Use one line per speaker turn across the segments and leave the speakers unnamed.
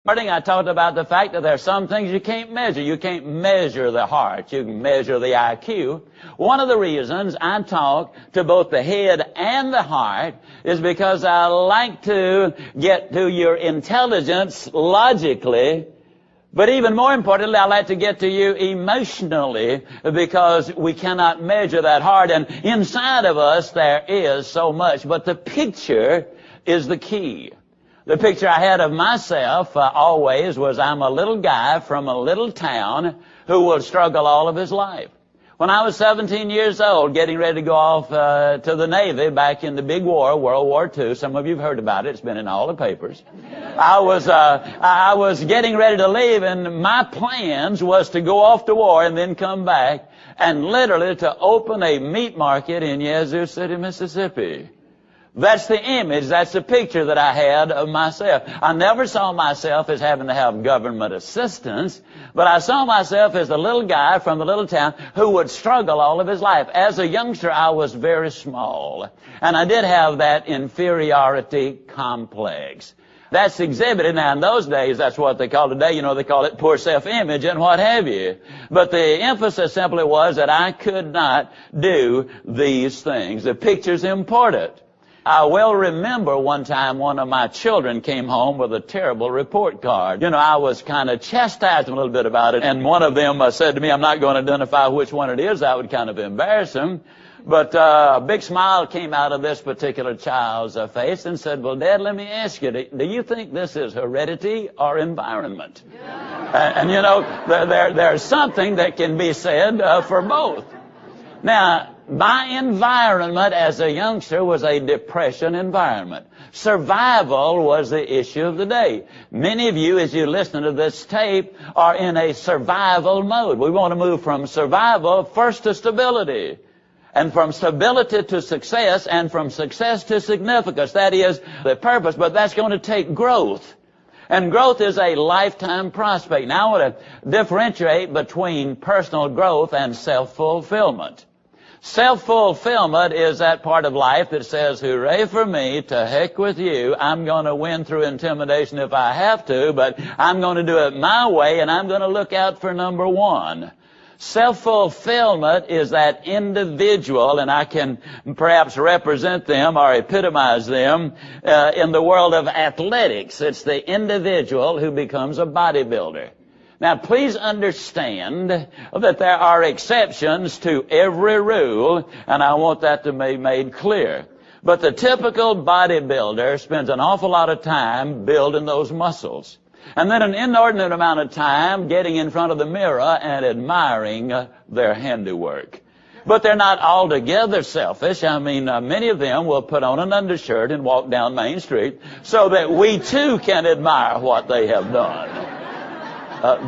I talked about the fact that there are some things you can't measure. You can't measure the heart. You can measure the IQ. One of the reasons I talk to both the head and the heart is because I like to get to your intelligence logically, but even more importantly, I like to get to you emotionally, because we cannot measure that heart. And inside of us there is so much, but the picture is the key. The picture I had of myself always was I'm a little guy from a little town who will struggle all of his life. When I was 17 years old, getting ready to go off to the Navy back in the big war, World War II, some of you have heard about it, it's been in all the papers. I was getting ready to leave, and my plans was to go off to war and then come back and literally to open a meat market in Yazoo City, Mississippi. That's the image, that's the picture that I had of myself. I never saw myself as having to have government assistance, but I saw myself as the little guy from the little town who would struggle all of his life. As a youngster, I was very small, and I did have that inferiority complex. That's exhibited. Now, in those days, that's what they call today. You know, they call it poor self-image and what have you. But the emphasis simply was that I could not do these things. The picture's important. I well remember one time one of my children came home with a terrible report card. You know, I was kind of chastising a little bit about it, and one of them said to me, I'm not going to identify which one it is. That would kind of embarrass him. But a big smile came out of this particular child's face and said, well, Dad, let me ask you, do you think this is heredity or environment? And you know, there's something that can be said for both. Now, my environment as a youngster was a depression environment. Survival was the issue of the day. Many of you, as you listen to this tape, are in a survival mode. We want to move from survival first to stability, and from stability to success, and from success to significance. That is the purpose, but that's going to take growth. And growth is a lifetime prospect. Now, I want to differentiate between personal growth and self-fulfillment. Self-fulfillment is that part of life that says, hooray for me, to heck with you. I'm going to win through intimidation if I have to, but I'm going to do it my way, and I'm going to look out for number one. Self-fulfillment is that individual, and I can perhaps represent them or epitomize them in the world of athletics. It's the individual who becomes a bodybuilder. Now, please understand that there are exceptions to every rule, and I want that to be made clear. But the typical bodybuilder spends an awful lot of time building those muscles, and then an inordinate amount of time getting in front of the mirror and admiring their handiwork. But they're not altogether selfish. I mean, many of them will put on an undershirt and walk down Main Street so that we too can admire what they have done.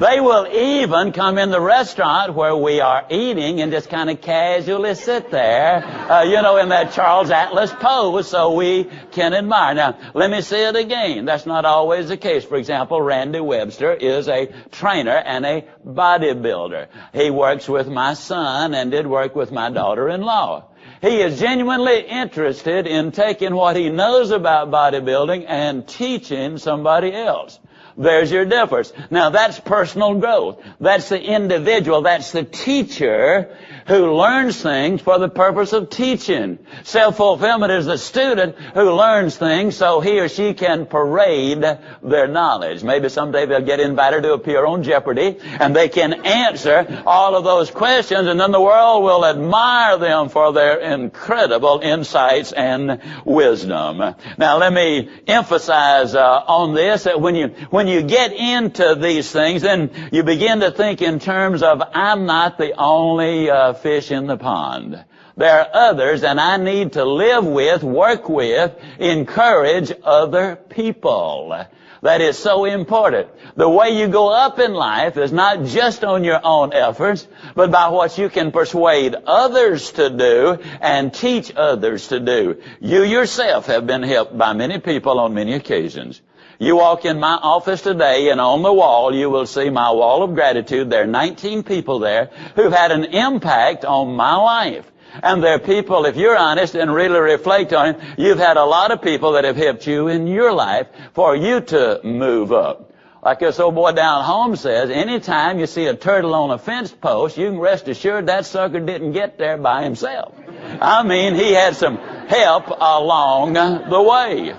They will even come in the restaurant where we are eating and just kind of casually sit there, you know, in that Charles Atlas pose so we can admire. Now, let me say it again. That's not always the case. For example, Randy Webster is a trainer and a bodybuilder. He works with my son and did work with my daughter-in-law. He is genuinely interested in taking what he knows about bodybuilding and teaching somebody else. There's your difference. Now, that's personal growth. That's the individual. That's the teacher who learns things for the purpose of teaching. Self-fulfillment is the student who learns things so he or she can parade their knowledge. Maybe someday they'll get invited to appear on Jeopardy, and they can answer all of those questions, and then the world will admire them for their incredible insights and wisdom. Now, let me emphasize on this that when you get into these things, then you begin to think in terms of, I'm not the only fish in the pond. There are others, and I need to live with, work with, encourage other people. That is so important. The way you go up in life is not just on your own efforts, but by what you can persuade others to do and teach others to do. You yourself have been helped by many people on many occasions. You walk in my office today, and on the wall you will see my wall of gratitude. There are 19 people there who've had an impact on my life. And there are people, if you're honest and really reflect on it, you've had a lot of people that have helped you in your life for you to move up. Like this old boy down home says, anytime you see a turtle on a fence post, you can rest assured that sucker didn't get there by himself. I mean, he had some help along the way.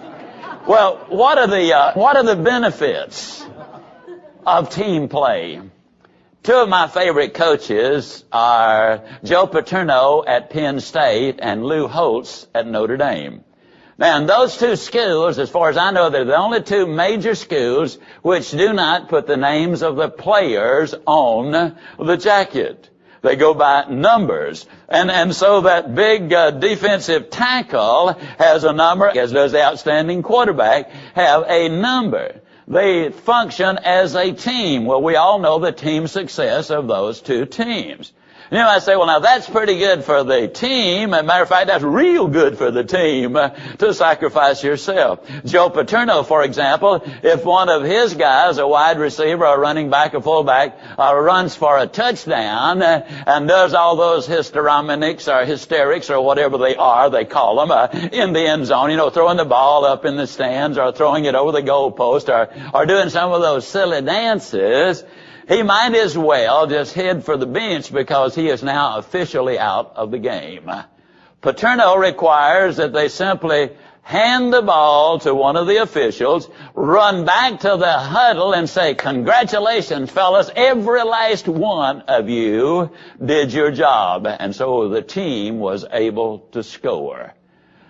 Well, what are the benefits of team play? Two of my favorite coaches are Joe Paterno at Penn State and Lou Holtz at Notre Dame. Now, in those two schools, as far as I know, they're the only two major schools which do not put the names of the players on the jacket. They go by numbers. And so that big defensive tackle has a number, as does the outstanding quarterback have a number. They function as a team. Well, we all know the team success of those two teams. You know, I say, well, now that's pretty good for the team. As a matter of fact, that's real good for the team to sacrifice yourself. Joe Paterno, for example, if one of his guys, a wide receiver, a running back, a fullback, runs for a touchdown and does all those hysterics or whatever they call them, in the end zone, you know, throwing the ball up in the stands or throwing it over the goalpost or doing some of those silly dances, he might as well just head for the bench because he is now officially out of the game. Paterno requires that they simply hand the ball to one of the officials, run back to the huddle and say, congratulations, fellas, every last one of you did your job. And so the team was able to score.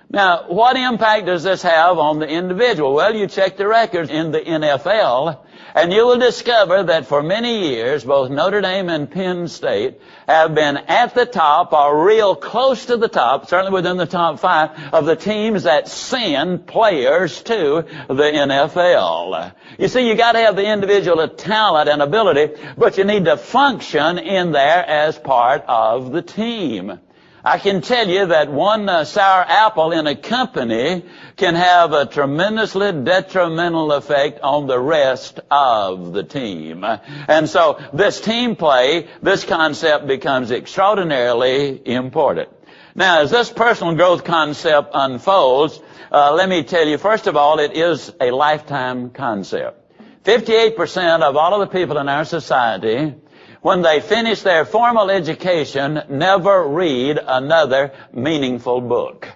Now, what impact does this have on the individual? Well, you check the records in the NFL, and you will discover that for many years, both Notre Dame and Penn State have been at the top or real close to the top, certainly within the top 5 of the teams that send players to the NFL. You see, you got to have the individual talent and ability, but you need to function in there as part of the team. I can tell you that one sour apple in a company can have a tremendously detrimental effect on the rest of the team. And so this team play, this concept becomes extraordinarily important. Now, as this personal growth concept unfolds, let me tell you, first of all, it is a lifetime concept. 58% of all of the people in our society, when they finish their formal education, never read another meaningful book.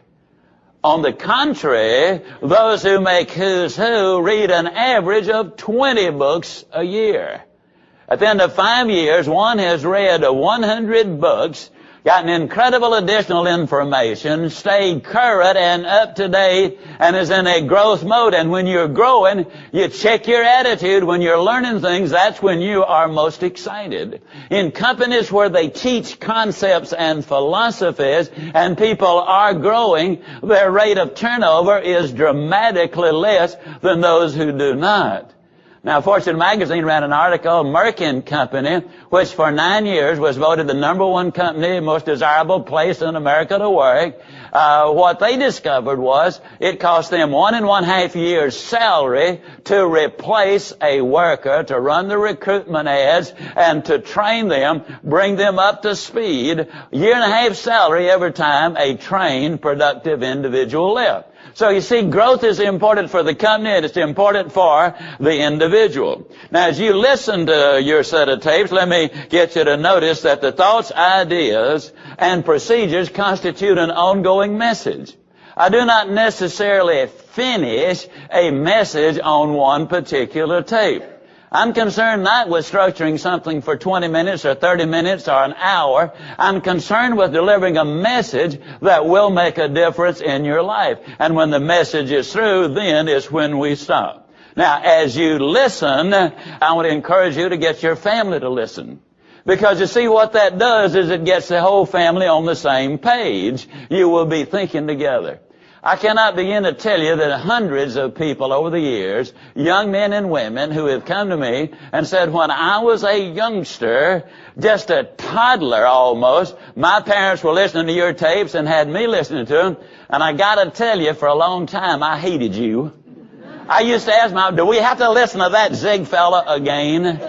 On the contrary, those who make who's who read an average of 20 books a year. At the end of 5 years, one has read 100 books, gotten incredible additional information, stayed current and up to date, and is in a growth mode. And when you're growing, you check your attitude. When you're learning things, that's when you are most excited. In companies where they teach concepts and philosophies and people are growing, their rate of turnover is dramatically less than those who do not. Now, Fortune magazine ran an article, Merck & Company, which for 9 years was voted the #1 company, most desirable place in America to work. What they discovered was it cost them 1.5 years' salary to replace a worker, to run the recruitment ads, and to train them, bring them up to speed. 1.5 years salary every time a trained, productive individual left. So you see, growth is important for the company and it's important for the individual. Now, as you listen to your set of tapes, let me get you to notice that the thoughts, ideas, and procedures constitute an ongoing message. I do not necessarily finish a message on one particular tape. I'm concerned not with structuring something for 20 minutes or 30 minutes or an hour. I'm concerned with delivering a message that will make a difference in your life. And when the message is through, then is when we stop. Now, as you listen, I want to encourage you to get your family to listen. Because you see, what that does is it gets the whole family on the same page. You will be thinking together. I cannot begin to tell you that hundreds of people over the years, young men and women who have come to me and said, when I was a youngster, just a toddler almost, my parents were listening to your tapes and had me listening to them, and I got to tell you, for a long time, I hated you. I used to ask myself, do we have to listen to that Zig fella again?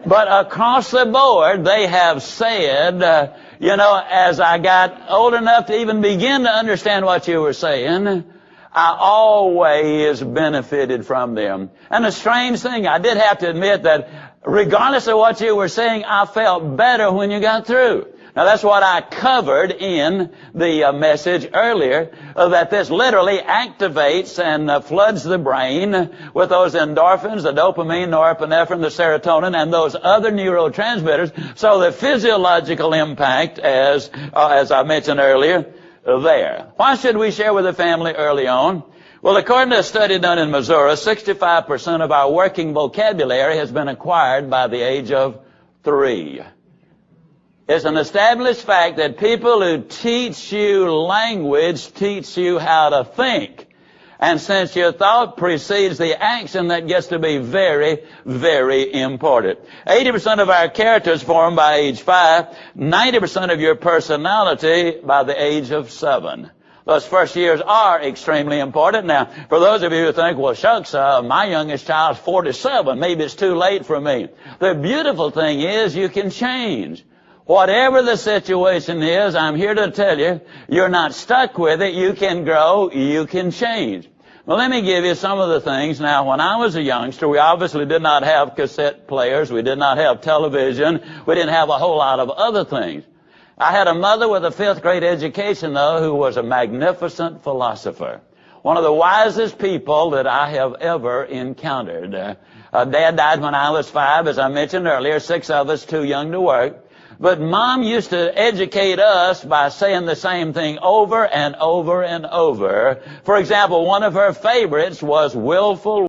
But across the board, they have said, as I got old enough to even begin to understand what you were saying, I always benefited from them. And the strange thing, I did have to admit that regardless of what you were saying, I felt better when you got through. Now that's what I covered in the message earlier, that this literally activates and floods the brain with those endorphins, the dopamine, norepinephrine, the serotonin, and those other neurotransmitters. So the physiological impact, as I mentioned earlier, there. Why should we share with the family early on? Well, according to a study done in Missouri, 65% of our working vocabulary has been acquired by the age of 3. It's an established fact that people who teach you language teach you how to think. And since your thought precedes the action, that gets to be very, very important. 80% of our characters formed by age 5, 90% of your personality by the age of 7. Those first years are extremely important. Now, for those of you who think, well, shucks, my youngest child's 47, maybe it's too late for me. The beautiful thing is you can change. Whatever the situation is, I'm here to tell you, you're not stuck with it. You can grow, you can change. Well, let me give you some of the things. Now, when I was a youngster, we obviously did not have cassette players. We did not have television. We didn't have a whole lot of other things. I had a mother with a 5th grade education, though, who was a magnificent philosopher. One of the wisest people that I have ever encountered. Dad died when I was 5, as I mentioned earlier, 6 of us too young to work. But Mom used to educate us by saying the same thing over and over and over. For example, one of her favorites was willful